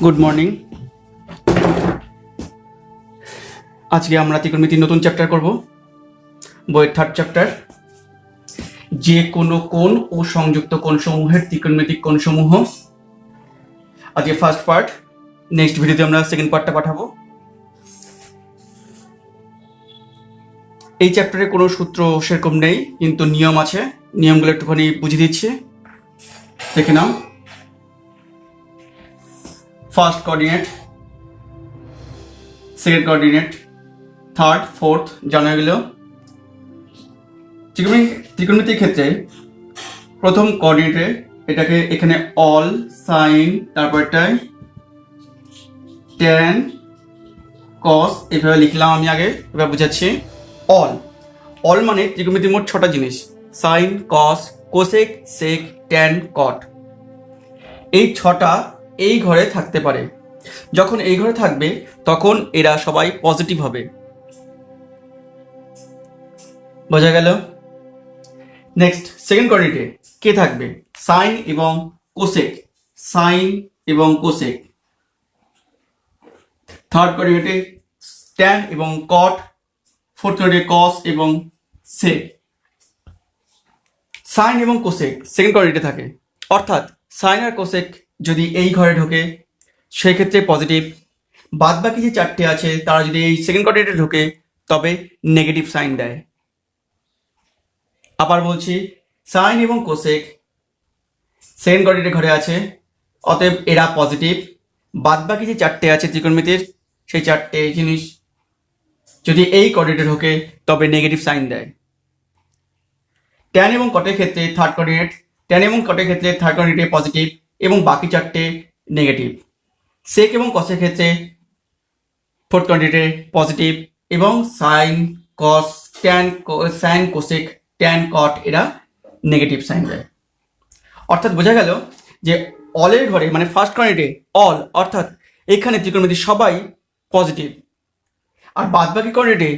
Good morning. আজকে আমরা ত্রিকোণমিতির নতুন চ্যাপ্টার করব, বইয়ের থার্ড চ্যাপ্টার। যে কোনো কোণ ও সংযুক্ত কোণসমূহের ত্রিকোণমিতিক কোণসমূহ। আজকে ফার্স্ট পার্ট, নেক্সট ভিডিওতে আমরা সেকেন্ড পার্টটা পাঠাবো। এই চ্যাপ্টারে কোনো সূত্র সেরকম নেই, কিন্তু নিয়ম আছে। নিয়মগুলো একটুখানি বুঝিয়ে দিচ্ছি, দেখে নাও। First coordinate, second coordinate, third, fourth জানা গেল। ত্রিকোণমিতির ক্ষেত্রে প্রথম কোঅর্ডিনেটে এটাকে এখানে অল, সাইন, তারপরটায় ট্যান, কস এভাবে লিখলাম আমি আগে, এবার বুঝাচ্ছি। অল অল মানে ত্রিকোণমিতির মোট 6টা জিনিস: সাইন, কস, কোসেক, সেক, ট্যান, কট। এই 6টা এই ঘরে থাকতে পারে। যখন এই ঘরে থাকবে তখন এরা সবাই পজিটিভ হবে। বোঝা গেল? নেক্সট সেকেন্ড কোঅর্ডিনেটে কে থাকবে? সাইন এবং কোসেক, সাইন এবং কোসেক। থার্ড কোঅর্ডিনেটে ট্যান এবং কট। ফোর্থ কোঅর্ডিনেটে কস এবং সেক। সাইন এবং কোসেক সেকেন্ড কোঅর্ডিনেটে থাকে, অর্থাৎ সাইন আর কোসেক যদি এই ঘরে ঢোকে সেক্ষেত্রে পজিটিভ। বাদ বাকি যে 4টে আছে তারা যদি এই সেকেন্ড কোঅর্ডিনেটে ঢোকে তবে নেগেটিভ সাইন দেয়। আবার বলছি, সাইন এবং কোসেক সেকেন্ড কোঅর্ডিনেটের ঘরে আছে, অতএব এরা পজিটিভ। বাদ বাকি যে 4টে আছে ত্রিকোণমিতির, সেই 4টে জিনিস যদি এই কোঅর্ডিনেটে ঢোকে তবে নেগেটিভ সাইন দেয়। ট্যান এবং কটের ক্ষেত্রে থার্ড কোঅর্ডিনেট, ট্যান এবং কটের ক্ষেত্রে থার্ড কোঅর্ডিনেটে পজিটিভ এবং বাকি 4টে নেগেটিভ। সেক এবং কসের ক্ষেত্রে ফোর্থ কোঅর্ডিনেটে পজিটিভ এবং সাইন, কস, ট্যান, সাইন, কোসেক, ট্যান, কট এরা নেগেটিভ সাইন দেয়। অর্থাৎ বোঝা গেল যে অলের ঘরে মানে ফার্স্ট কোঅর্ডিনেটে অল, অর্থাৎ এখানে ত্রিকোণমিতির সবাই পজিটিভ। আর বাদ বাকি কোঅর্ডিনেটে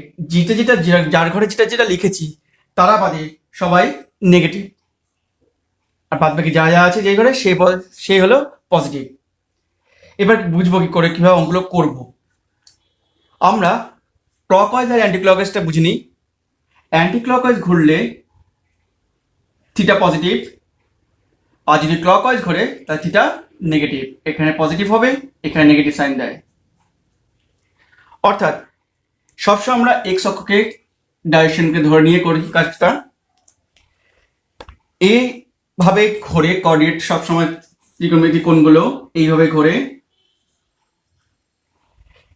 যেটা যার ঘরে যেটা লিখেছি তারা বাদে সবাই নেগেটিভ। আর বাদ বাকি যা যা আছে যে ঘরে সে হলো পজিটিভ। এবার বুঝবো কি করে, কিভাবে অঙ্কগুলো করব। আমরা ক্লকওয়াইজ আর অ্যান্টি ক্লকওয়াইজটা বুঝে নিই। অ্যান্টি ক্লকওয়াইজ ঘুরলে থিটা পজিটিভ, আর যদি ক্লকওয়াইজ ঘুরে তাহলে থিটা নেগেটিভ। এখানে পজিটিভ হবে, এখানে নেগেটিভ সাইন দেয়। অর্থাৎ সবসময় আমরা এক্স অক্ষকে ডাইরেকশনকে ধরে নিয়ে করি কাজটা। এইভাবে ঘোরে কোঅর্ডিনেট, সবসময় ত্রিকোণমিতিক কোণগুলো এইভাবে ঘোরে।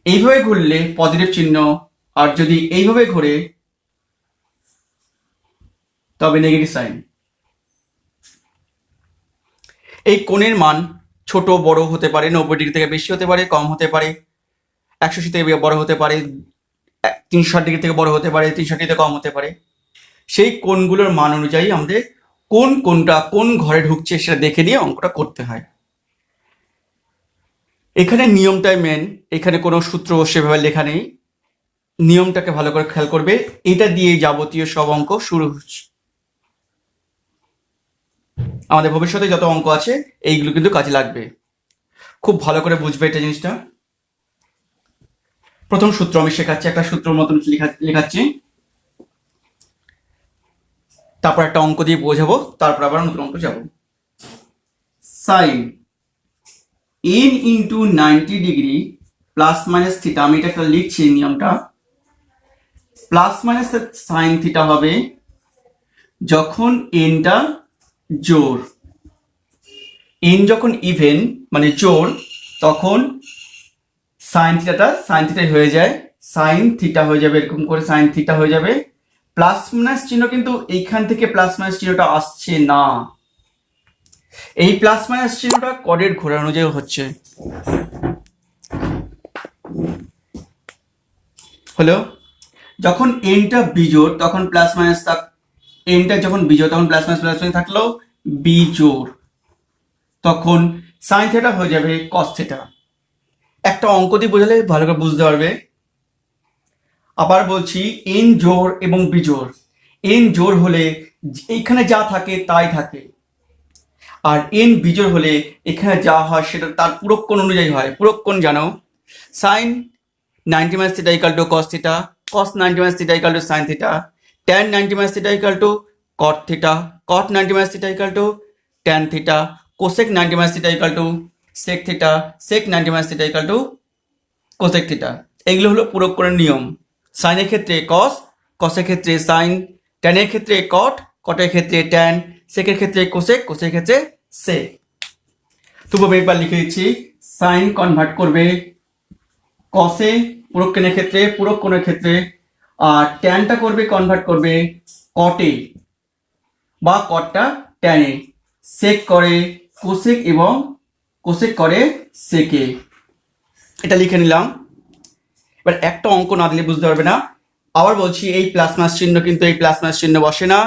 এইভাবে ঘুরলে পজিটিভ চিহ্ন, আর যদি এইভাবে ঘোরে তবে নেগেটিভ সাইন। এই কোণের মান ছোট বড় হতে পারে, 90 ডিগ্রি থেকে বেশি হতে পারে, কম হতে পারে, 180 থেকে বড় হতে পারে, 360 ডিগ্রি থেকে বড় হতে পারে, 360 ডিগ্রি থেকে কম হতে পারে। সেই কোণগুলোর মান অনুযায়ী আমাদের কোনটা কোন ঘরে ঢুকছে সেটা দেখে নিয়ে অঙ্কটা করতে হয়। এখানে নিয়মটাই মেন, এখানে কোনো সূত্র সেভাবে লেখা নেই। নিয়মটাকে ভালো করে খেয়াল করবে, এটা দিয়ে যাবতীয় সব অঙ্ক শুরু হচ্ছে। আমাদের ভবিষ্যতে যত অঙ্ক আছে এইগুলো কিন্তু কাজে লাগবে, খুব ভালো করে বুঝবে এটা জিনিসটা। প্রথম সূত্র আমি শেখাচ্ছি, একটা সূত্র মতন লেখাচ্ছি, তারপর একটা অঙ্ক দিয়ে বোঝাবো, তারপর আবার নতুন অঙ্ক যাবো। Sine n into 90 degree plus minus theta, আমি এটা একটা লিখছি নিয়মটা। প্লাস মাইনাস সাইন থিটা হবে যখন এনটা জোড়। এন যখন ইভেন মানে জোড়, তখন সাইন থিটাই হয়ে যায়, সাইন থিটা হয়ে যাবে, এরকম করে সাইন থিটা হয়ে যাবে। প্লাস মাইনাস চিহ্ন কিন্তু এইখান থেকে প্লাস মাইনাস চিহ্নটা আসছে না, এই প্লাস মাইনাস চিহ্নটা কর্ডের ঘোরা অনুযায়ী হচ্ছে। হলো যখন এনটা বিজোড় তখন প্লাস মাইনাস, এনটা যখন বিজোড় তখন প্লাস মাইনাস থাকলো বিজোড়, তখন সাইন থিটা হয়ে যাবে কস থিটা। একটা অঙ্ক দিয়ে বোঝালে ভালো করে বুঝতে পারবে। আবার বলছি, এন জোড় এবং বিজোড়, এন জোড় হলে এইখানে যা থাকে তাই থাকে, আর এন বিজোড় হলে এখানে যা হয় সেটা তার পূরক কোণ অনুযায়ী হয়। পূরক কোণ জানো, sine 90 minus theta equal to cos theta, cos 90 minus theta equal to sine theta, tan 90 minus theta equal to cot theta, cot 90 minus theta equal to tan theta, cosec 90 minus theta equal to sec theta, sec 90 minus theta equal to cosec theta. এগুলো হলো পূরক কোণের নিয়ম। সাইনের ক্ষেত্রে কস, কসের ক্ষেত্রে sign, ট্যানের ক্ষেত্রে কট, কটের ক্ষেত্রে ট্যান, সেকের ক্ষেত্রে কোসেক, কোসের ক্ষেত্রে সেক। তবু আমি একবার লিখে দিচ্ছি, সাইন কনভার্ট করবে কসে পূরক কোণের ক্ষেত্রে, পূরক কোণের ক্ষেত্রে, আর ট্যানটা করবে কনভার্ট করবে কটে বা কটটা ট্যানে, সেক করে কোসেক এবং কোসেক করে সেকে। এটা লিখে নিলাম। এবার একটা অঙ্ক না দিলে বুঝতে পারবে না। আবার বলছি, এই প্লাস মাইনাস চিহ্ন কিন্তু এই প্লাস মাইনাস চিহ্ন বসে না।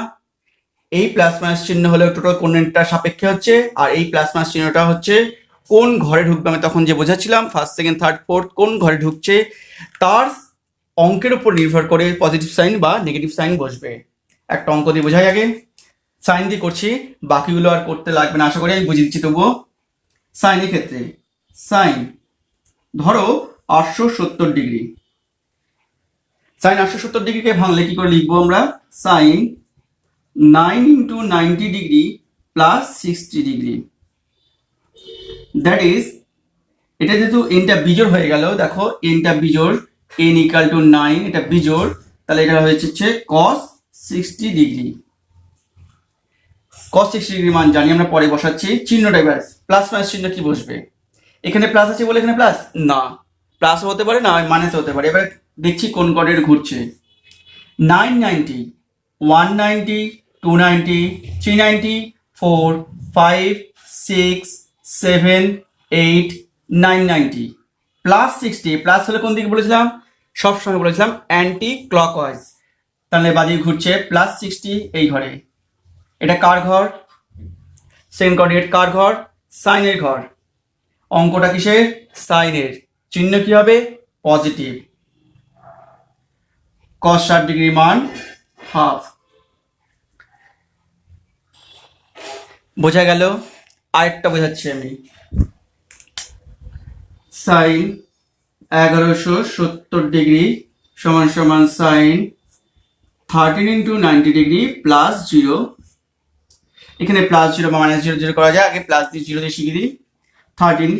এই প্লাস মাইনাস চিহ্ন হলো টোটাল কোণেরটার সাপেক্ষে হচ্ছে, আর এই প্লাস মাইনাস চিহ্নটা হচ্ছে কোন ঘরে ঢুকবে। আমি তখন যে বোঝাচ্ছিলাম ফার্স্ট সেকেন্ড থার্ড ফোর্থ কোন ঘরে ঢুকছে তার অঙ্কের উপর নির্ভর করে পজিটিভ সাইন বা নেগেটিভ সাইন বসবে। একটা অঙ্ক দিয়ে বোঝাই আগে, সাইন দিয়ে করছি, বাকিগুলো আর করতে লাগবে না আশা করি, আমি বুঝিয়ে দিচ্ছি তবুও। সাইনের ক্ষেত্রে সাইন ধরো 870 ডিগ্রি, সাইন 870 ডিগ্রিকে ভাঙলে কি করে লিখবো আমরা, sine 9 into 90 degree plus 60 degree, that is, এটা যেহেতু এনটা বিজোড় হয়ে গেল, দেখো এনটা বিজোড়, এন ইকাল টু 9, এটা বিজোড়, তাহলে এটা হচ্ছে cos 60 ডিগ্রি। cos 60 ডিগ্রি মান জানি আমরা, পরে বসাচ্ছি চিহ্নটা। এবার প্লাস মাইনাস চিহ্ন কি বসবে, এখানে প্লাস আছে বলে এখানে প্লাস না, প্লাস হতে পারে না মাইনাস হতে পারে। এবার দেখছি কোন কর্ডের ঘুরছে, 990, 190, 290, 390, 4, 5, 6, 7, 8, 990 প্লাস 60, প্লাস হলে কোন দিকে বলেছিলাম, সবসময় বলেছিলাম অ্যান্টি ক্লকওয়াইজ, তাহলে বাদিকে ঘুরছে প্লাস 60 এই ঘরে। এটা কার ঘর, সেকেন্ড কোঅর্ডিনেট কার ঘর, সাইনের ঘর। অঙ্কটা কিসের, সাইনের, চিহ্ন কি হবে পজিটিভ, cos 60 ডিগ্রি মান হাফ। বোঝা গেল। আরেকটা বোঝাচ্ছি আমি, সাইন 1170 ডিগ্রি সমান সমান সাইন 13 ইন্টু 90 ডিগ্রি প্লাস 0। এখানে প্লাস 0 বা মাইনাস 0 0 করা যায়, আগে প্লাস দিয়ে 0 দিয়ে শিখিয়ে দিই। 13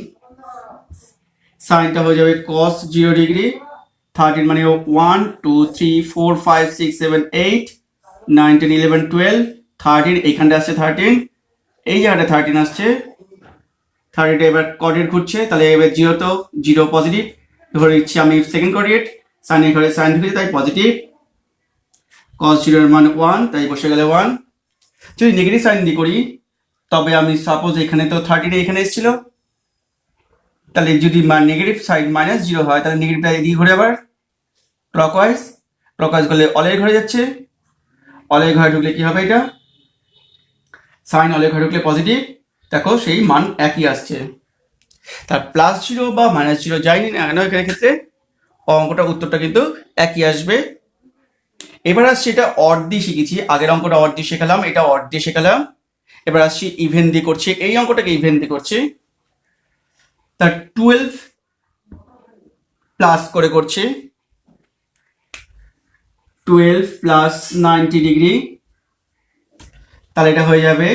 সাইনটা হয়ে যাবে cos 0 ডিগ্রি, 13 মানে 1 2 3 4 5 6 7 8 9 10 11 12, 13 এইখানটা আসছে 13, এই জায়গাটা 13 আসছে, 30টা এবার কোঅর্ডিনেট ঘুরছে, তাহলে এবার 0 তো 0 পজিটিভ ধরে দিচ্ছি আমি সেকেন্ড কোঅর্ডিনেট, সাইনের ঘরে সাইন ঢুকেছে তাই পজিটিভ, cos 0 এর মান 1 তাই বসে গেলে 1। যদি নেগেটিভ সাইন দিয়ে করি তবে আমি সাপোজ এখানে তো 13 এখানে এসেছিল, তাহলে যদি নেগেটিভ সাইড মাইনাস 0 হয় তাহলে নেগেটিভটা এদিকে ঘুরে আবার ক্লকওয়াইজ, ক্লকওয়াইজ করলে অলের ঘরে যাচ্ছে, অলের ঘরে ঢুকলে কি হবে, এটা সাইন অলের ঘরে ঢুকলে পজিটিভ, দেখো সেই মান একই আসছে। তার প্লাস 0 বা মাইনাস 0 যায়নি না কেন এখানে ক্ষেত্রে অঙ্কটা উত্তরটা কিন্তু একই আসবে। এবার আসছি, এটা অড দিয়ে শিখেছি, আগের অঙ্কটা অড দিয়ে শেখালাম, এটা অড দিয়ে শেখালাম। এবার আসছি ইভেন দিয়ে করছি, এই অঙ্কটাকে ইভেন দিয়ে করছি, তার 12 প্লাস করে করছি, 12 প্লাস 90 ডিগ্রি, তাহলে এটা হয়ে যাবে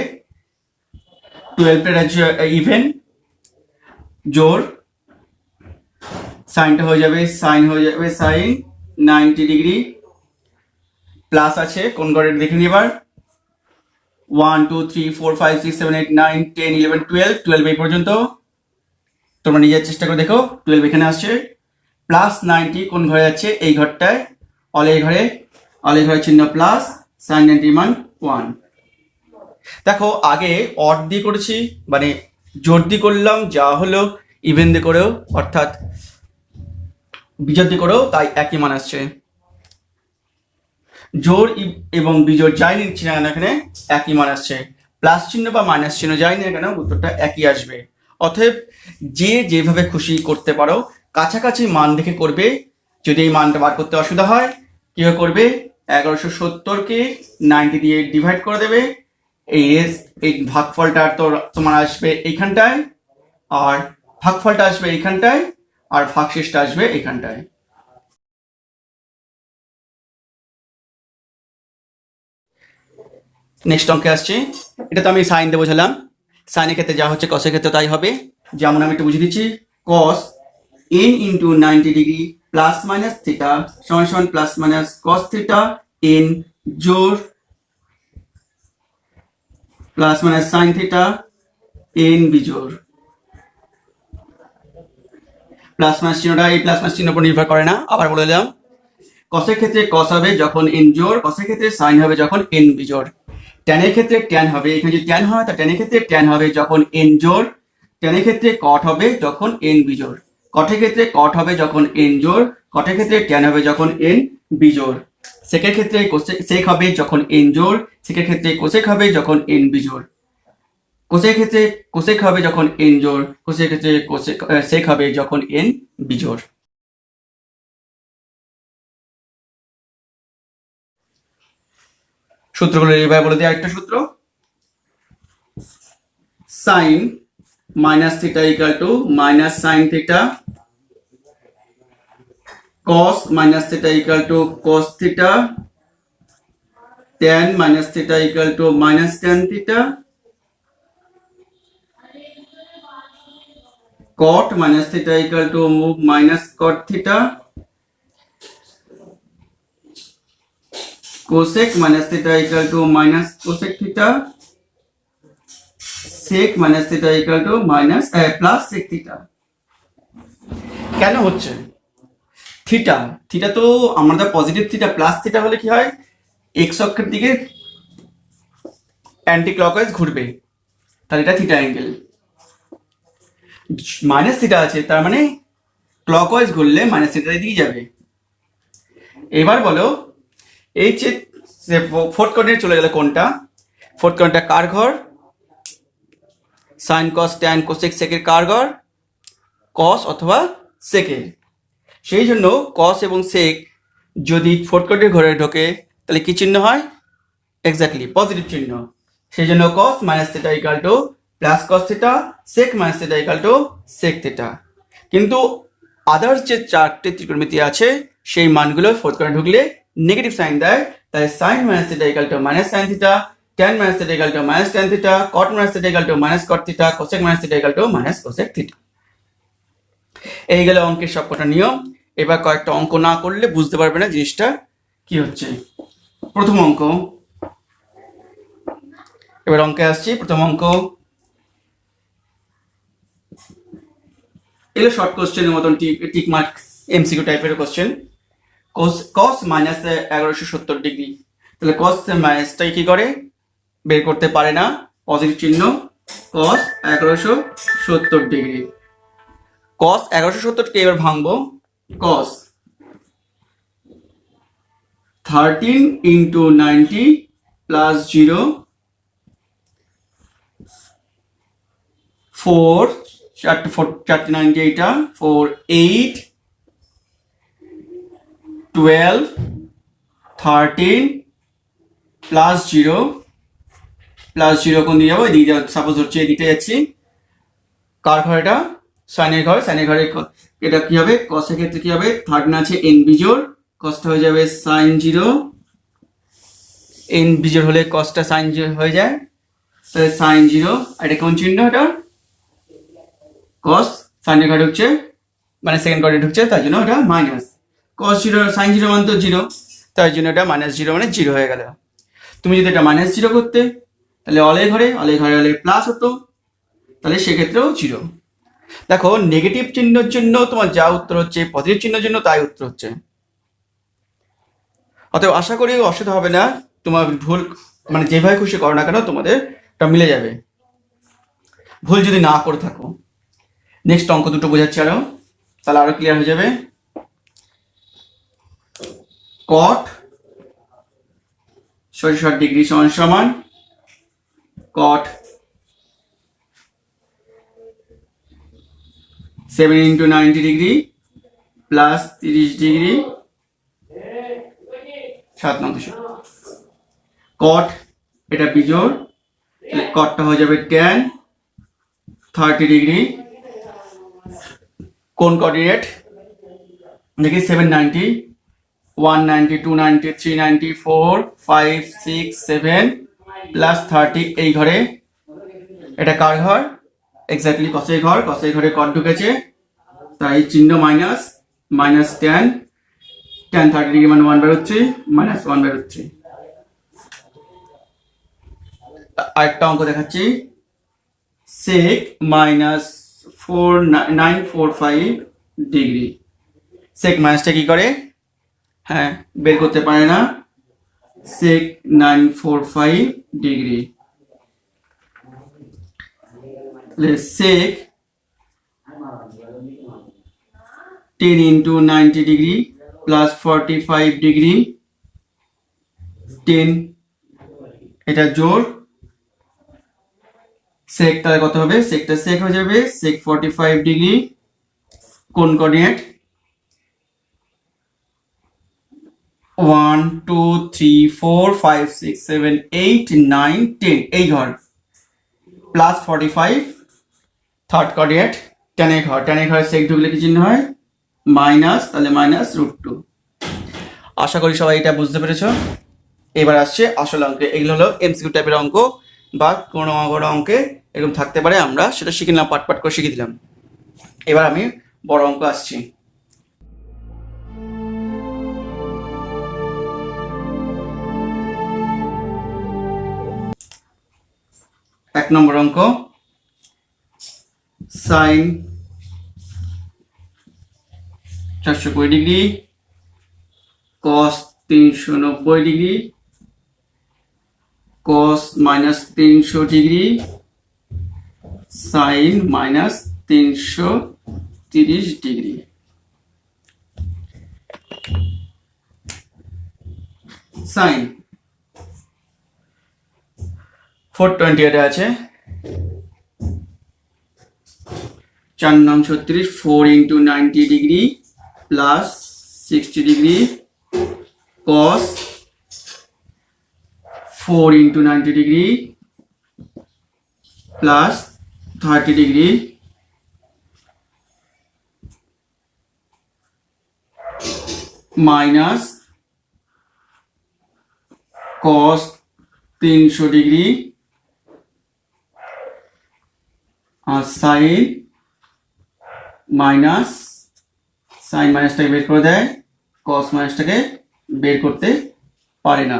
12 ইভেন জোর, সাইনটা হয়ে যাবে সাইন 90 ডিগ্রি, প্লাস আছে কোন ঘরের দেখে নিই এবার, 1 2 3 4 5 6 7 8 9 10 11 12, 12 এই পর্যন্ত তোমরা নিজের চেষ্টা করে দেখো, 12 এখানে আসছে, প্লাস 90 কোন ঘরে যাচ্ছে, এই ঘরটায় অলের ঘরে, অলের ঘরে চিহ্ন প্লাস, সাইন 90 মান 1। দেখো আগে অড দিয়ে করেছি মানে জোর দিয়ে করলাম যা হলো, ইভেন দিয়ে করেও অর্থাৎ বিজোড় দিয়ে করেও তাই একই মান আসছে। জোর এবং বিজোড় যাই নিচ্ছি না এখানে একই মান আসছে, প্লাস চিহ্ন বা মাইনাস চিহ্ন যাই না কেন উত্তরটা একই আসবে। অতএব যে যেভাবে খুশি করতে পারো, কাছাকাছি মান দেখে করবে। যদি এই মানটা বার করতে অসুবিধা হয় কিভাবে করবে, 1170কে 90 দিয়ে ডিভাইড করে দেবে, এই ভাগফলটা তোমার আসবে এইখানটায়, আর ভাগফলটা আসবে এইখানটায়, আর ভাগশেষটা আসবে এইখানটায়। নেক্সট অঙ্কে আসছি। এটা তো আমি সাইন দিয়ে বোঝালাম, সাইনের ক্ষেত্রে যা হচ্ছে কসের ক্ষেত্রে তাই হবে। যেমন আমি একটু বুঝিয়ে দিচ্ছি, কস n into 90 degree plus minus theta সমান সমান plus minus cos theta n জোর plus minus sine theta n বিজোড়। প্লাস মাইনাস চিহ্নটা এই প্লাস মাইনাস চিহ্নের উপর নির্ভর করে না। আবার বলে দিলাম, কসের ক্ষেত্রে কস হবে যখন n জোড়, কসের ক্ষেত্রে সাইন হবে যখন n বিজোড়। ট্যানের ক্ষেত্রে ট্যান হবে, এখানে যদি ট্যান হয় তা ট্যানের ক্ষেত্রে ট্যান হবে যখন n জোড়, ট্যানের ক্ষেত্রে কট হবে যখন n বিজোড়, কটের ক্ষেত্রে কট হবে যখন n জোড়, কটের ক্ষেত্রে ট্যান হবে যখন n বিজোড়। সেকের ক্ষেত্রে সেক হবে যখন n জোড়, সেকের ক্ষেত্রে কোসেক হবে যখন n বিজোড়। কোসের ক্ষেত্রে কোসেক হবে যখন n জোড়, কোসের ক্ষেত্রে সেক হবে যখন n বিজোড়। সূত্রগুলো এইভাবে বলে দিই। আরেকটা সূত্র, sine minus theta equal to minus sine theta, cos minus theta equal to cos theta, tan minus theta equal to minus tan theta, cot minus theta equal to minus cot theta, cosec minus theta equal to minus cosec theta, sec minus theta equal to minus plus sec theta। কেন হচ্ছে theta? Theta তো আমাদের positive theta, plus theta হলে কি হয়, x অক্ষের দিকে anti clockwise ঘুরবে, তাহলে এটা থিটা অ্যাঙ্গেল। মাইনাস থিটা আছে, তার মানে ক্লকওয়াইজ ঘুরলে মাইনাস থিটার দিকে যাবে। এবার বলো, এই যে ফোর্থ কোয়াড্রেন্টে চলে গেলে কোনটা? ফোর্থ কোয়াড্রেন্টটা কার ঘর? সাইন কস ট্যান কোসেক সেকের কার ঘর? কস অথবা সেকের। সেই জন্য কস এবং সেক যদি ফোর্থ কোয়াড্রেন্টের ঘরে ঢোকে তাহলে কি চিহ্ন হয়? এক্স্যাক্টলি পজিটিভ চিহ্ন। সেই জন্য cos minus theta equal to plus cos theta, sec minus theta equal to sec theta. কিন্তু আদার্স যে চারটে ত্রিকোণমিতি আছে সেই মানগুলো ফোর্থ কোয়াড্রেন্টে ঢুকলে নেগেটিভ সাইন দেয়। তাই sine minus theta equal to minus sine theta, tan minus theta equal to minus tan theta, cot minus theta equal to minus cot theta, cosec minus theta equal to minus cosec theta. এই গেল অঙ্কের সবকটা নিয়ম। এবার কয়েকটা অঙ্ক না করলে বুঝতে পারবে না জিনিসটা কি হচ্ছে। প্রথম অঙ্ক, এবার অঙ্কে আসছি। প্রথম অঙ্ক, এগুলো শর্ট কোশ্চেনের মতন টিক মার্ক এমসিকিউ টাইপের কোশ্চেন। কস মাইনাস 1170 ডিগ্রি, তাহলে কস মাইনাসটাই কি করে? বের করতে পারে না, পজিটিভ চিহ্ন। কস 1170 ডিগ্রি, কস 1170কে এবার ভাঙবো। কস 13 ইন্টু 90 প্লাস 0, 4 চারটে 90 এইটা, 4 8 12 13 প্লাস 0 প্লাস 0 কোন দিয়ে যাবো? এদিকে সাপোজ হচ্ছে এদিকে যাচ্ছি। কার ঘর এটা? সাইনের ঘর। সাইনের ঘরে এটা কি হবে? কসের ক্ষেত্রে কি হবে? 13 আছে এন বিজোড়, কসটা হয়ে যাবে সাইন 0, এন বিজোড় হলে কসটা সাইন 0 হয়ে যায়, তাহলে সাইন 0। আর এটা কোন চিহ্ন? এটা কস সাইনের ঘরে ঢুকছে, মানে সেকেন্ড ঘরে ঢুকছে, তাই জন্য এটা মাইনাস। কস 0 সাইন 0 মান তো 0, তাই জন্য এটা মাইনাস 0 মানে 0 হয়ে গেল। তুমি যদি এটা মাইনাস 0 করতে তাহলে অলের ঘরে হলে প্লাস হতো, তাহলে সেক্ষেত্রেও 0। দেখো, নেগেটিভ চিহ্নের জন্য তোমার যা উত্তর হচ্ছে, পজিটিভ চিহ্নের জন্য তাই উত্তর হচ্ছে। অতএব আশা করি অসুবিধা হবে না। তোমার ভুল মানে যেভাবে খুশি করো না কেন তোমাদের এটা মিলে যাবে, ভুল যদি না করে থাকো। নেক্সট অঙ্ক দুটো বোঝাচ্ছি আরো, তাহলে আরো ক্লিয়ার হয়ে যাবে। কট 60 ডিগ্রি সমান সমান কট 7 ইন্টু 90 ডিগ্রি প্লাস 30 ডিগ্রি 7 নং। কট এটা বিজোড়, কটটা হয়ে যাবে tan 30 ডিগ্রি। কোন কোঅর্ডিনেট দেখি 790, 190, 290, 390, 4, 5, 6, 7 প্লাস 30 এই ঘরে। এটা কার ঘর? এক্স্যাক্টলি কসের ঘর। কসের ঘরে কট ঢুকেছে, তাই চিহ্ন মাইনাস, মাইনাস tan 30 ডিগ্রি মানে 1/3 মাইনাস 1/3। আরেকটা অঙ্ক দেখাচ্ছি, sec মাইনাস 945 ডিগ্রি। sec মাইনাসটা কি করে? হ্যাঁ, বের করতে পারে না। sec 945 degree, sec 10 into 90 degree plus 45 degree 10, এটা জোড়। sec তাহলে কত হবে? secটা sec হয়ে যাবে sec 45 ডিগ্রি। কোন কোঅর্ডিনেট? 1 2 3 4 5 6 7 8 9 10 এই ঘর প্লাস 45 থার্ড কোঅর্ডিনেট tan এর ঘর। tan এর ঘরে sec ঢুকলে কি চিহ্ন হয়? মাইনাস, তাহলে মাইনাস √2। আশা করি সবাই এটা বুঝতে পেরেছো। এবার আসছে আসল অঙ্কে। এগুলো হলো এমসিকিউ টাইপের অঙ্ক বা কোনো অঙ্কে এরকম থাকতে পারে, আমরা সেটা শিখে নিলাম, পাট পাট করে শিখে দিলাম। এবার আমি বড় অঙ্ক আসছি। এক নম্বর অঙ্ক, সাইন 420 ডিগ্রি cos 390 ডিগ্রি cos minus 300 degree sine minus 330 degree. Sine 420 এটা আছে, 4 9 36, 4 into 90 degree plus 60 degree cos 4 into 90 degree plus 30 degree minus cos 300 degree আর সাইন মাইনাস, সাইন মাইনাসটাকে বের করে দেয়, cos মাইনাসটাকে বের করতে পারে না।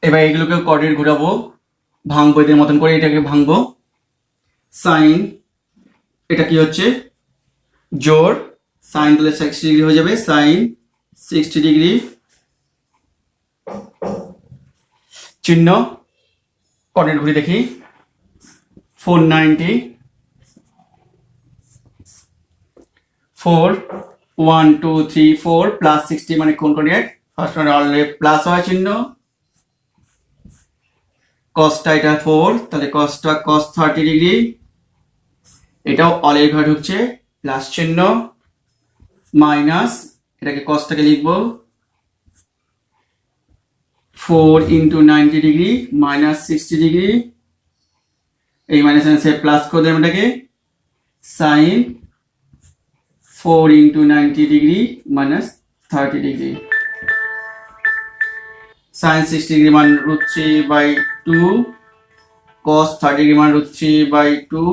এবার এগুলোকে কোঅর্ডিনেট ঘোরাবো, ভাঙবো এদের মতন করে, এটাকে ভাঙবো। সাইন এটা কি হচ্ছে? জোড়, সাইন তাহলে 60 ডিগ্রি হয়ে যাবে, সাইন 60 ডিগ্রি চিহ্ন কোঅর্ডিনেট ঘুরে দেখি, 490, 4 1 2 3 4 প্লাস 60 মানে কোন কোঅর্ডিনেট? ফার্স্ট মানে অলরেডি প্লাস হয় চিহ্ন, কসটা এটা 4, তাহলে কসটা cos 30 ডিগ্রি, এটাও অলের ঘরে ঢুকছে, প্লাস চিহ্ন মাইনাস, এটাকে কসটাকে লিখবো 4 into 90 ডিগ্রি মাইনাস 60 ডিগ্রি, এই মাইনাস সে প্লাস করে দেবেন এটাকে, sine 4 into 90 degree minus 30 degree, sine 60 degree মান √3/2 cos 30 ডিগ্রি মান √3/2,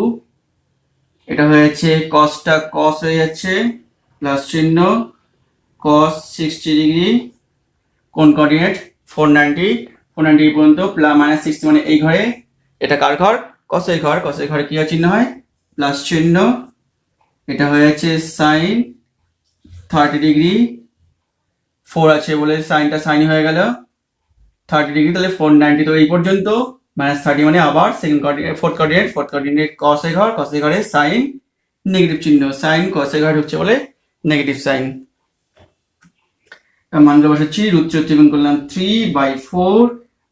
এটা হয়েছে cosটা cos হয়ে যাচ্ছে প্লাস চিহ্ন cos 60 ডিগ্রি, কোন কোঅর্ডিনেট? 490 পর্যন্ত প্লাস মাইনাস 60 মানে এই ঘরে, এটা কার ঘর? cos-এর ঘর। cos-এর ঘরে কি চিহ্ন হয়? প্লাস চিহ্ন, এটা হয়ে যাচ্ছে সাইন 30 ডিগ্রি, 4 আছে বলে সাইনটা সাইন হয়ে গেল 30 ডিগ্রি, তাহলে 490 তো এই পর্যন্ত, মাইনাস 30 মানে আবার সেকেন্ড কোঅর্ডিনেট, ফোর্থ কোঅর্ডিনেট cos-এর ঘর, cos-এর ঘরে সাইন নেগেটিভ চিহ্ন, সাইন cos-এর ঘরে ঢুকছে বলে নেগেটিভ সাইন। মানগুলো বসাচ্ছি, √3 গুণ করলাম 3/4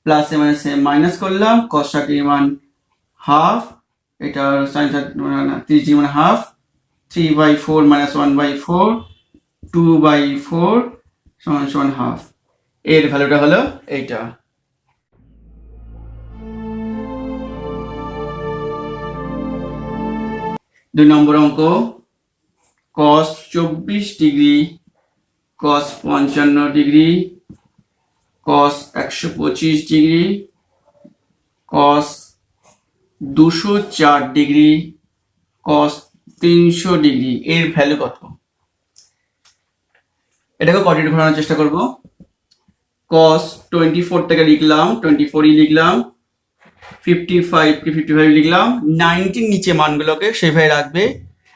প্লাস এ মাইনাস মাইনাস করলাম, cos 30 মান হাফ, এটা সাইন 30 মানে হাফ, 3/4 মাইনাস 1/4 2/4 সমান হাফ, এর ভ্যালুটা হলো এইটা। 2 নম্বর অঙ্ক cos 24 degree cos 55 degree cos 125 degree cos 204 degree cos 300 degree এর ভ্যালু কত? এটাকে কোঅর্ডিনেট ঘোরানোর চেষ্টা করব। cos 24 টাকে লিখলাম 24ই লিখলাম, 55 কে 55 লিখলাম, 90 নিচে মানগুলোকে সেভাবে রাখবে,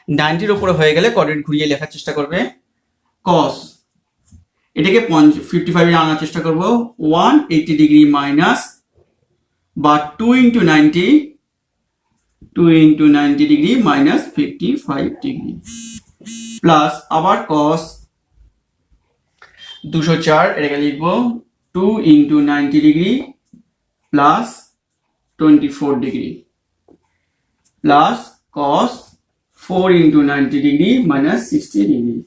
90 উপরে হয়ে গেলে কোঅর্ডিনেট ঘুরিয়ে লেখার চেষ্টা করবে। cos এটাকে 55 এ আনার চেষ্টা করব, 180 ডিগ্রি মাইনাস বা 2 into 90 degree minus 55 degree plus আবার cos 204 এটাকে লিখবো 2 into 90 degree plus 24 degree plus cos 4 into 90 degree minus 60 degree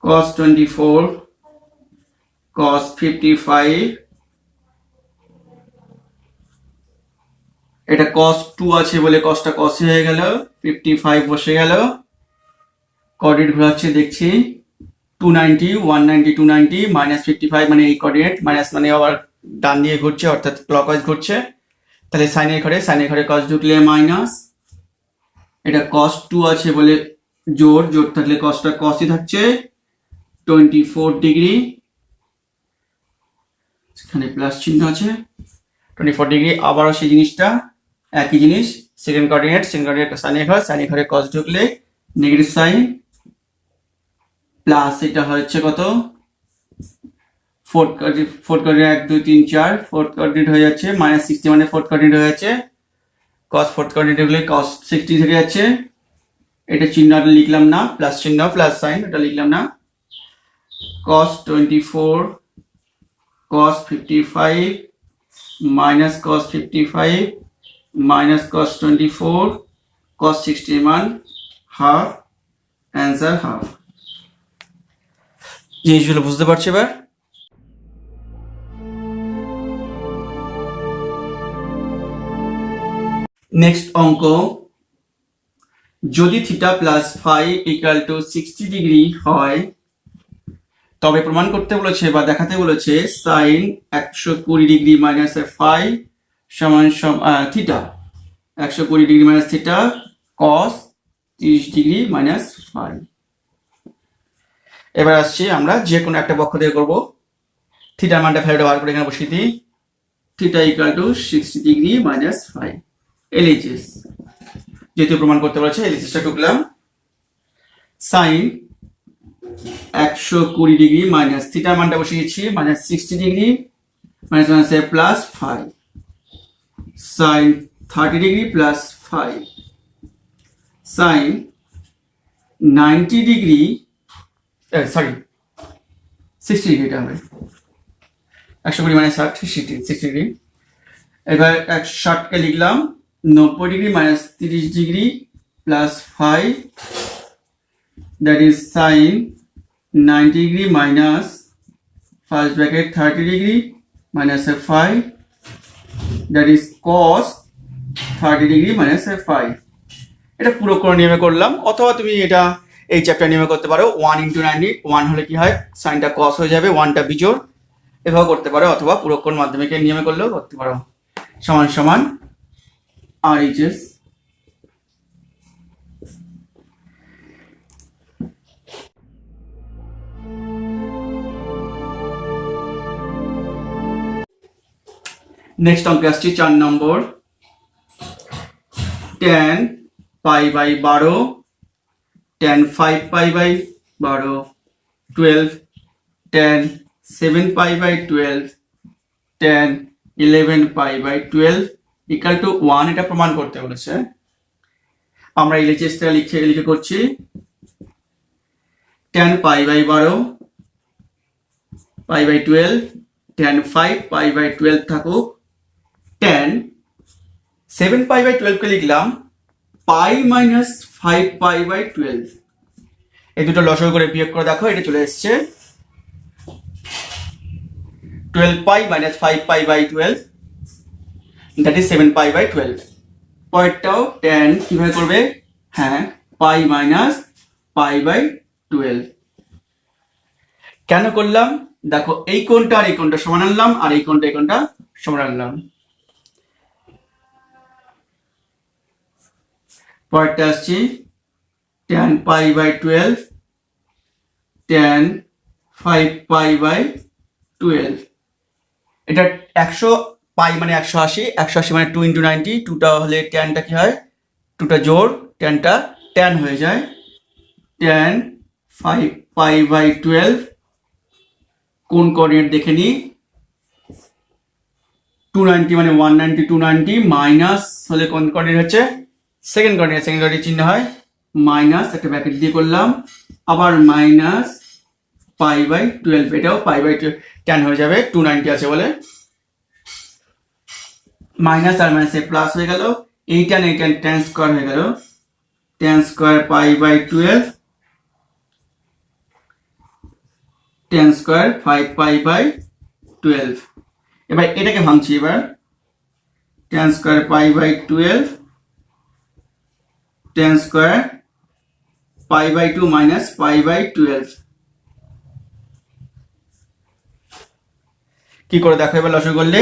cos 24 cos 55 এটা cos 2 আছে বলে cosটা cos হয়ে গেল, 55 বসে গেল, কোঅর্ডিনেট ঘোরাচ্ছে দেখছি 290 190 290 মাইনাস 55 মানে এই কোঅর্ডিনেট, মাইনাস মানে আবার ডান দিয়ে ঘুরছে অর্থাৎ ক্লকওয়াইজ ঘুরছে, তাহলে সাইনের ঘরে cos ঢুকলে মাইনাস, এটা cos 2 আছে বলে জোর থাকলে cosটা cosই থাকছে 24 ডিগ্রি, এখানে প্লাস চিহ্ন আছে 24 ডিগ্রি, আবারও সেই জিনিসটা একই জিনিস, সেকেন্ড কোঅর্ডিনেট সাইনের ঘরে cos ঢুকলে নেগেটিভ সাইন প্লাস এটা হচ্ছে কত ফোর্থ কোঅর্ডিনেট 1 2 3 4 ফোর্থ কোঅর্ডিনেট হয়ে যাচ্ছে মাইনাস 60 মানে ফোর্থ কোঅর্ডিনেট হয়ে যাচ্ছে, cos ফোর্থ কোঅর্ডিনেট হলে cos 60 থেকে যাচ্ছে, এটা চিহ্নটা লিখলাম না, প্লাস চিহ্ন প্লাস সাইন এটা লিখলাম না, cos 24 cos 55 minus cos 55 minus cos 24 cos 61 half, answer half। জিনিসগুলো বুঝতে পারছো এবার? নেক্সট অঙ্ক, যদি theta plus phi equal to 60 degree হয় তবে প্রমাণ করতে বলেছে বা দেখাতে বলেছে সাইন 120 ডিগ্রি মাইনাস ফাই সমান theta 120 degree minus theta cos 30 degree minus phi. এবার আসছি আমরা যে কোনো একটা পক্ষ দিয়ে করবো, থিটার মানটা ভ্যালুটা বার করে এখানে বসিয়ে দিই, theta equal to 60 degree minus phi, LHS যেহেতু প্রমাণ করতে বলেছে এলএইচএসটা টুকলাম, সাইন 120 ডিগ্রি মাইনাস থিটার মানটা বসিয়েছি minus 60 degree minus minus plus phi, sine 30 degree plus phi, sine 90 degree 60 degree এটা হবে 120 মাইনাস 60 ডিগ্রি, এবার 160কে লিখলাম 90 degree minus 30 degree plus phi, that is sin 90 degree minus first bracket 30 degree minus a phi, that is cos 30 degree minus a phi। এটা পুরো করে নিয়মে করলাম, অথবা তুমি এটা এই চ্যাপ্টার নিয়মে করতে পারো, 1 into 90 1 হলে কি হয় সাইনটা cos হয়ে যাবে, 1টা বিজোড়, এভাবে করতে পারো, অথবা পুরো কোণ মাধ্যমিকের নিয়মে করলেও করতে পারো, সমান সমান RHS। নেক্সট অঙ্কে আসছি 4 number, tan pi by 12 tan 5 pi by 12 12 tan 7 pi by 12 tan 11 pi by 12 equal to 1, এটা প্রমাণ করতে বলেছে। আমরা এলএইচএসটা লিখে করছি, tan pi by 12 pi by 12 tan 5 pi by 12 থাকুক, tan 7 পাই বাই 12 কে লিখলাম পাই মাইনাস 5 পাই বাই 12, এই দুটো লসাগু করে বিয়োগ করে দেখো, এটা চলে এসছে 12 pi minus 5 pi by 12, that is 7 pi by 12, পরেরটাও tan কিভাবে করবে, হ্যাঁ পাই মাইনাস পাই বাই 12। কেন করলাম দেখো, এই কোণটা আর এই কোণটা সমান আনলাম, আর এই কোণটা এই কোণটা সমান আনলাম। পরেরটা আসছি tan pi by 12 tan 5 pi by 12। এটা 100 পাই মানে 180, 180 মানে 2 ইন্টু 90, 2টা হলে ট্যানটা কি হয়, 2টা জোর ট্যানটা ট্যান হয়ে যায়। tan 5 পাই বাই 12 কোন কোঅর্ডিনেট দেখে নি, 290 মানে 190 290 মাইনাস হলে কোন কোঅর্ডিনেট হচ্ছে, সেকেন্ড কোঅর্ডিনেট চিহ্ন হয় মাইনাস, একটা ব্র্যাকেট দিয়ে করলাম, আবার মাইনাস পাই বাই 12, এটাও পাই বাই 10 হয়ে যাবে, 290 আছে বলে। মাইনাস আর মাইনাসে প্লাস হয়ে গেল, এই tan tan স্কয়ার হয়ে গেল, tan square pi by 12 tan square 5 pi by 12। এবার এটাকে ভাঙছি, এবার tan square pi by 12 tan square pi by 2 minus pi by 12। কি করে দেখো এবার লসাগু করলে,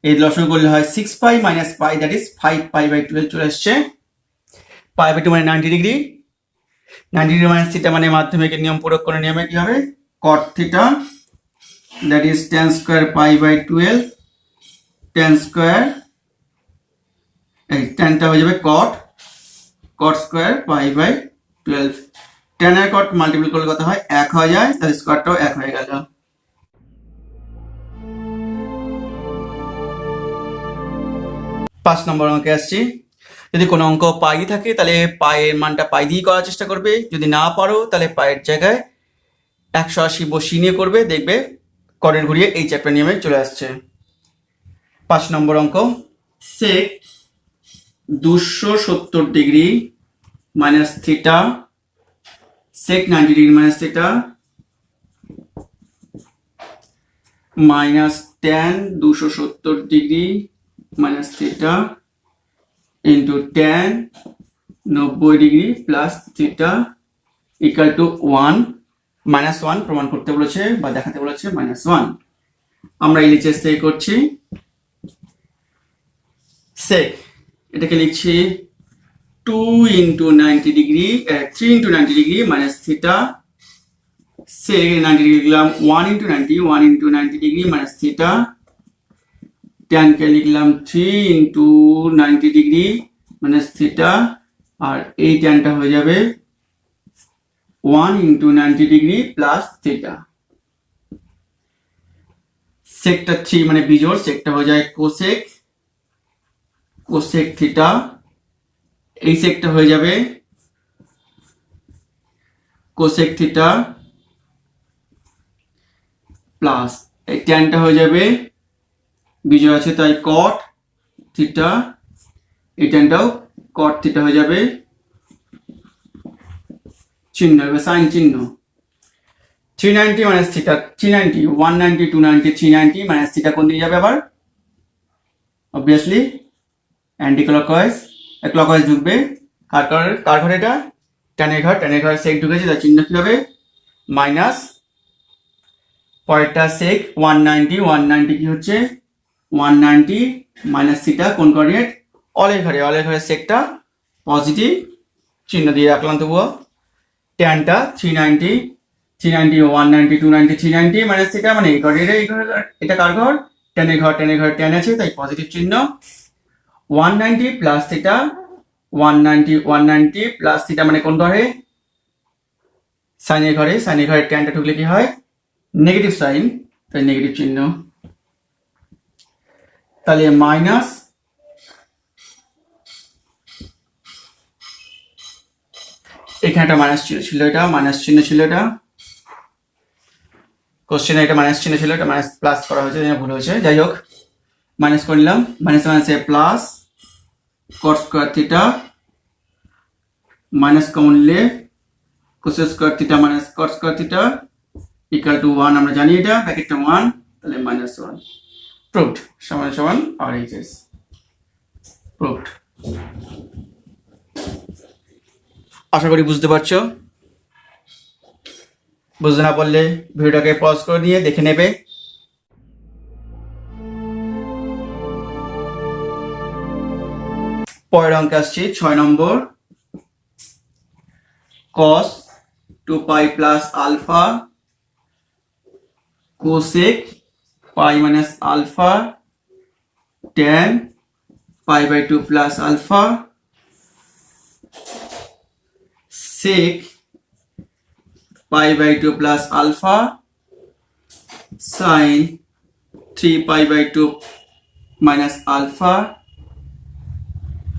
এই লসাগু করলে হয় 6 pi minus pi, that is 5 pi by 12 চলে আসছে। পাই বাই 2 মানে 90 ডিগ্রি, 90 ডিগ্রি মাইনাস থিটা মানে মাধ্যমিকের নিয়ম প্রয়োগ করে নিয়মে কি হবে, cot theta, that is tan square pi by 12 tan square, এই tanটা হয়ে যাবে cot square pi by 12। tan আর cot মাল্টিপ্লাই করলে কত হয়, 1 হয়ে যায়, তাহলে স্কয়ারটাও 1 হয়ে গেল। 5 নম্বর অঙ্কে আসছি। যদি কোনো অঙ্ক পাই থাকে তাহলে পায়ের মানটা পাই দিয়ে করার চেষ্টা করবে, যদি না পারো তাহলে পায়ের জায়গায় 180 বসিয়ে নিয়ে করবে, দেখবে কোঅর্ডিনেট ঘুরিয়ে এই চ্যাপ্টার নিয়মে চলে আসছে। 5 নম্বর অঙ্ক, sec 270 degree minus theta sec 90 degree minus theta minus tan 270 degree minus theta into tan 90 degree plus theta equal to 1 minus 1 প্রমাণ করতে বলেছে বা দেখাতে বলেছে -1। আমরা এলএইচএস থেকে করছি, sec এটাকে লিখছি 2 into 90 degree 3 into 90 degree minus theta, sec 90 degree লিখলাম 1 into 90 degree minus theta, tan কে লিখলাম 3 ইন্টু 90 ডিগ্রি মাইনাস থিটা, আর এই ট্যানটা হয়ে যাবে 1 ইন্টু 90 ডিগ্রি প্লাস থিটা। সেকটা 3 মানে বিজোড়, সেকটা হয়ে যায় কোসেক থিটা, এই সেকটা হয়ে যাবে কোসেক থিটা প্লাস এই ট্যানটা হয়ে যাবে বিজোড় আছে তাই কট থিটা, এই ট্যানটাও কট থিটা হয়ে যাবে, চিহ্ন হবে সাইন চিহ্ন। 390 মাইনাস থিটা 390 190 290 390 মাইনাস থিটা কোন দিকে যাবে, আবার অবভিয়াসলি অ্যান্টি ক্লকওয়াইজ ঢুকবে। কার ঘরে এটা, ট্যানের ঘরে সেক ঢুকেছে, তার চিহ্ন কি হবে মাইনাস। পরেরটা সেক 190 কি হচ্ছে 190 মাইনাস থিটা কোন কোঅর্ডিনেট, অলের ঘরে সেকটা পজিটিভ চিহ্ন দিয়ে রাখলাম তবুও। ট্যানটা 390 190 290 390 মাইনাস থিটা মানে এই ঘরে এটা কার ঘর, ট্যানের ঘর ট্যান আছে তাই পজিটিভ চিহ্ন। 190 প্লাস থিটা 190 প্লাস থিটা মানে কোন ঘরে, সাইনের ঘরে ট্যানটা ঢুকলে কি হয় নেগেটিভ সাইন, তাই নেগেটিভ চিহ্ন। তাহলে মাইনাস এখানে একটা মাইনাস চিহ্ন ছিল, এটা মাইনাস চিহ্ন ছিল, এটা কোশ্চেনে এটা মাইনাস চিহ্ন ছিল, এটা মাইনাস প্লাস করা হয়েছে, ভুল হয়েছে, যাই হোক মাইনাস করে নিলাম, মাইনাসে plus cot square theta minus common নিলে cosec square theta minus cot square theta equal to 1, আমরা জানি এটা ব্র্যাকেটটা 1, তাহলে -1 প্রুভড সমান RHS প্রুভড। আশা করি বুঝতে পারছো। বুঝতে না পারলে ভিডিওটাকে পজ করে নিয়ে দেখে নেবে। পরের অঙ্কে আসছি 6 নম্বর। cos 2 pi plus alpha cosec pi minus alpha tan pi by 2 plus alpha sec pi by 2 plus alpha sin 3 pi by 2 minus alpha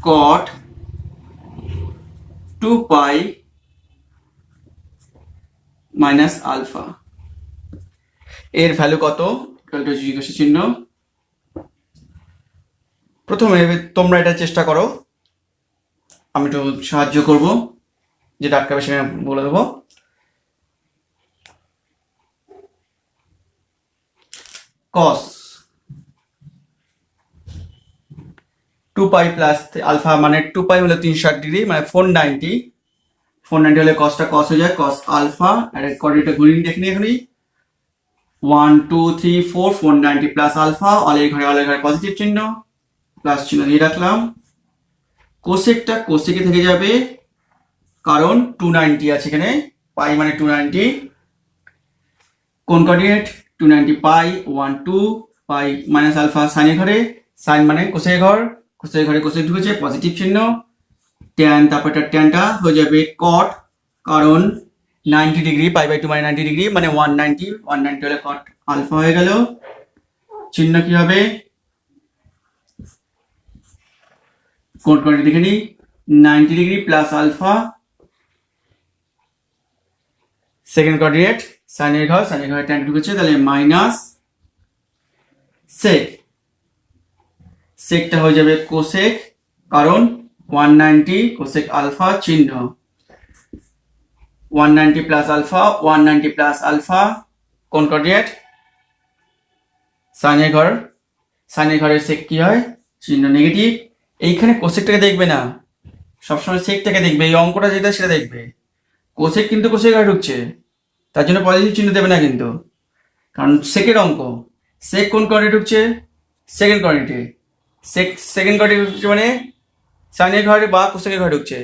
cot 2 pi minus alpha. এর ভ্যালু কত? জিজ্ঞাসা চিহ্ন। প্রথমে তোমরা এটা চেষ্টা করো, আমি একটু সাহায্য করব, যেটা আটকাবে সেটা বলে দেবো। cos 2 পাই প্লাস আলফা মানে 2 পাই হলো 360 ডিগ্রি মানে 490 হলে cosটা cos হয়ে যায়, cos আলফা। আর কোঅর্ডিনেটটা ঘুরিয়ে দেখে নিই এখানে 1 2 3 4 490 প্লাস আলফা, অলের ঘরে পজিটিভ চিহ্ন, প্লাস চিহ্ন দিয়ে রাখলাম। কোসেকটা কোসেকে থেকে যাবে কারণ 290 আছে এখানে, পাই মানে 290। কোন কোঅর্ডিনেট? 290 পাই 1 2 পাই মাইনাস আলফা সাইনের ঘরে, সাইন মানে কোসের ঘরে কোসেক ঢুকেছে, পজিটিভ চিহ্ন। ট্যান, তারপরটা ট্যানটা হয়ে যাবে কট, কারণ 90 ডিগ্রি, পাই বাই 2 মানে 90 ডিগ্রি মানে 190 হলে কট আলফা হয়ে গেল। চিহ্ন কি হবে? কোন কোঅর্ডিনেট দেখে নিই, 90 degree plus alpha, second coordinate সাইনের ঘরে ট্যান ঢুকেছে, তাহলে মাইনাস সেক, সেকটা হয়ে যাবে কোসেক, কারণ 190 কোসেক আলফা চিহ্ন, 190 প্লাস আলফা কোন কোঅর্ডিনেট? সাইনের ঘরের সেক কি হয়? চিহ্ন নেগেটিভ। এইখানে কোসেকটাকে দেখবে না, সবসময় সেকটাকে দেখবে, এই অঙ্কটা যেটা সেটা দেখবে। কোসেক কিন্তু কোসেক ঘরে ঢুকছে, তার জন্য পজিটিভ চিহ্ন দেবে না কিন্তু, কারণ সেকের অঙ্ক। সেক কোন কোঅর্ডিনেটে ঢুকছে? সেকেন্ড কোঅর্ডিনেটে। সেকেন্ড কোঅর্ডিনেটে ঢুকছে মানে সাইনের ঘরে বা কোসেকের ঘরে ঢুকছে,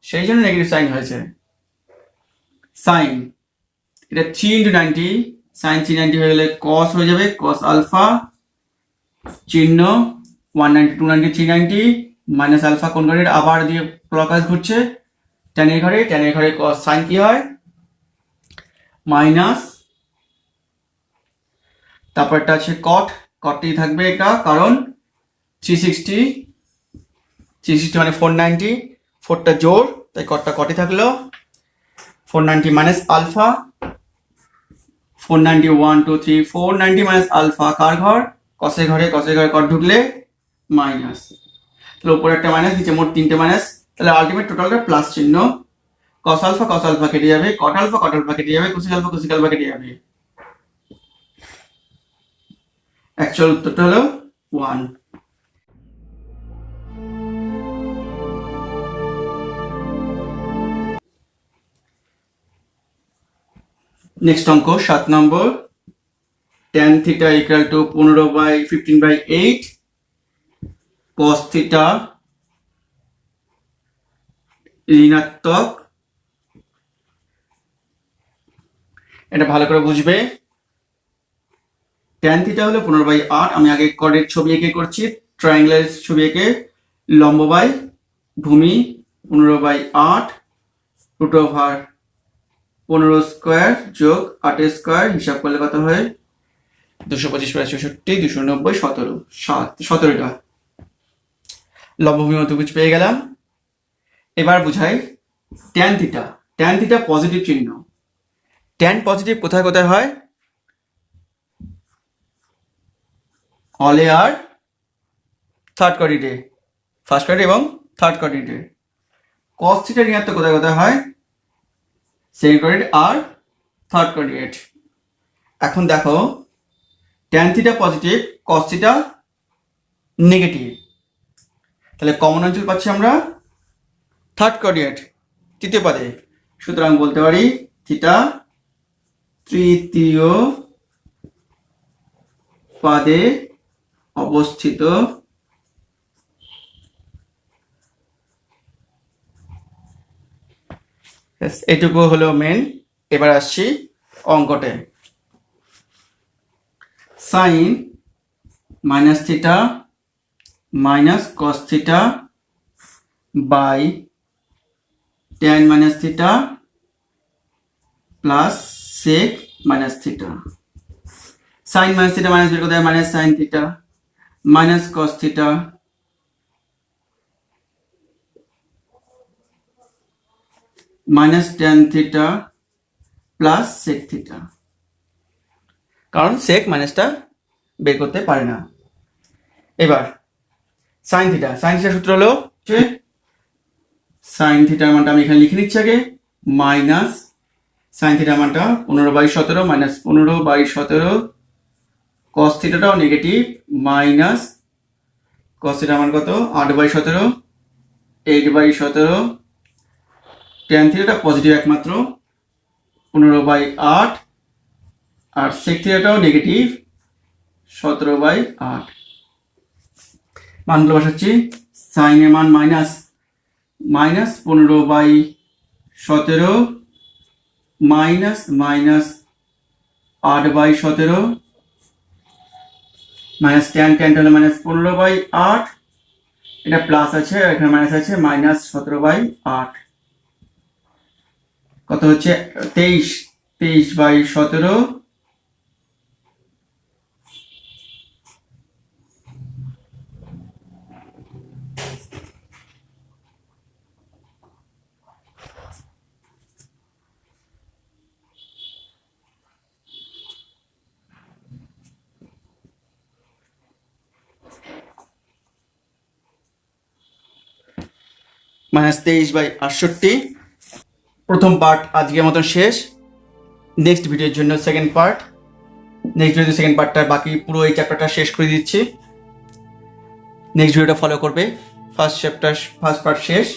সেই জন্য নেগেটিভ সাইন হয়েছে। সাইন এটা 3 × 90, সাইন 390 হয়ে গেলে কস হয়ে যাবে, কস আলফা চিহ্ন 190 290 390 মাইনাস আলফা কোন ঘরে? আবার দিয়ে ক্লকওয়াইজ ঘুরছে, ট্যানের ঘরে কস সাইন কি হয়? মাইনাস, তারপরটা আছে কটটি থাকবে এটা, কারণ 360 মানে 490, 4টা জোর, তাই কটটা কটই থাকলো। 490 মাইনাস আলফা, 490 1 2 3 490 মাইনাস আলফা কার ঘর? কসের ঘরে কট ঢুকলে মাইনাস, তাহলে উপরে একটা মাইনাস, নিচে মোট 3টে মাইনাস, তাহলে আলটিমেট টোটালটা প্লাস চিহ্ন। কস আলফা কেটে যাবে, কট আলফা কেটে যাবে, কোসেক আলফা কেটে যাবে। অ্যাকচুয়াল উত্তরটা হলো 1। নেক্সট অঙ্ক 7 নম্বর। tan theta equal two 15/15/8 cos theta ঋণাত্মক। এটা ভালো করে বুঝবে। tan থিটা হলো 15/8, আমি আগে কোঅর্ডিনেট ছবি এঁকে করছি, ট্রায়াঙ্গেলের ছবি এঁকে, লম্ব বাই ভূমি 15/8 √15 স্কোয়ার যোগ 8 স্কোয়ার, হিসাব করলে কত হয়? 225 + 64 290 17টা লম্ব ভূমি ত্রিভুজ পেয়ে গেলাম। এবার বুঝাই tan থিটা পজিটিভ চিহ্ন। tan পজিটিভ কোথায় কোথায় হয়? অলে আর থার্ড কোঅর্ডিনেটে, ফার্স্ট কোঅর্ডিনেট এবং থার্ড কোঅর্ডিনেটে। cos থিটা ঋণাত্মক কোথায় কোথায় হয়? সেকেন্ড কোঅর্ডিনেট আর থার্ড কোঅর্ডিনেট। এখন দেখো tan theta positive, cos theta negative, তাহলে কমন অঞ্চল পাচ্ছি আমরা থার্ড কোঅর্ডিনেট তৃতীয় পাদে, সুতরাং বলতে পারি থিটা তৃতীয় পাদে অবস্থিত। এটুকু হলো মেন। এবার আসছি অঙ্কটে। Sine minus theta minus cos theta by tan minus theta plus sec minus theta. Sine minus theta minus বের করতে হয় minus sine theta minus cos theta minus tan theta plus sec theta, কারণ sec মাইনাসটা বের করতে পারে না। এবার সাইন থিটার সূত্র হলো সাইন থিটার মানটা আমি এখানে লিখে নিচ্ছি আগে, মাইনাস সাইন থিটার মানটা 15/17 মাইনাস 15/17, কস থিটাটাও নেগেটিভ, মাইনাস কস থিটার মান কত 8/17, 8/17, ট্যান থিটাটা পজিটিভ একমাত্র 15/8, আর সেক থিটাটাও নেগেটিভ 17/8। মানগুলো বসাচ্ছি। সাইনের মান মাইনাস 15/17 মাইনাস 8/17 মাইনাস ট্যান হলো মাইনাস 15/8, এটা প্লাস আছে এখানে মাইনাস আছে মাইনাস 17/8, কত হচ্ছে 23/17 মাইনাস 23/68। প্রথম পার্ট আজকের মতন শেষ। নেক্সট ভিডিওর জন্য সেকেন্ড পার্ট। নেক্সট ভিডিওতে সেকেন্ড পার্টটা বাকি পুরো এই চ্যাপ্টারটা শেষ করে দিচ্ছি। নেক্সট ভিডিওটা ফলো করবে। ফার্স্ট পার্ট শেষ।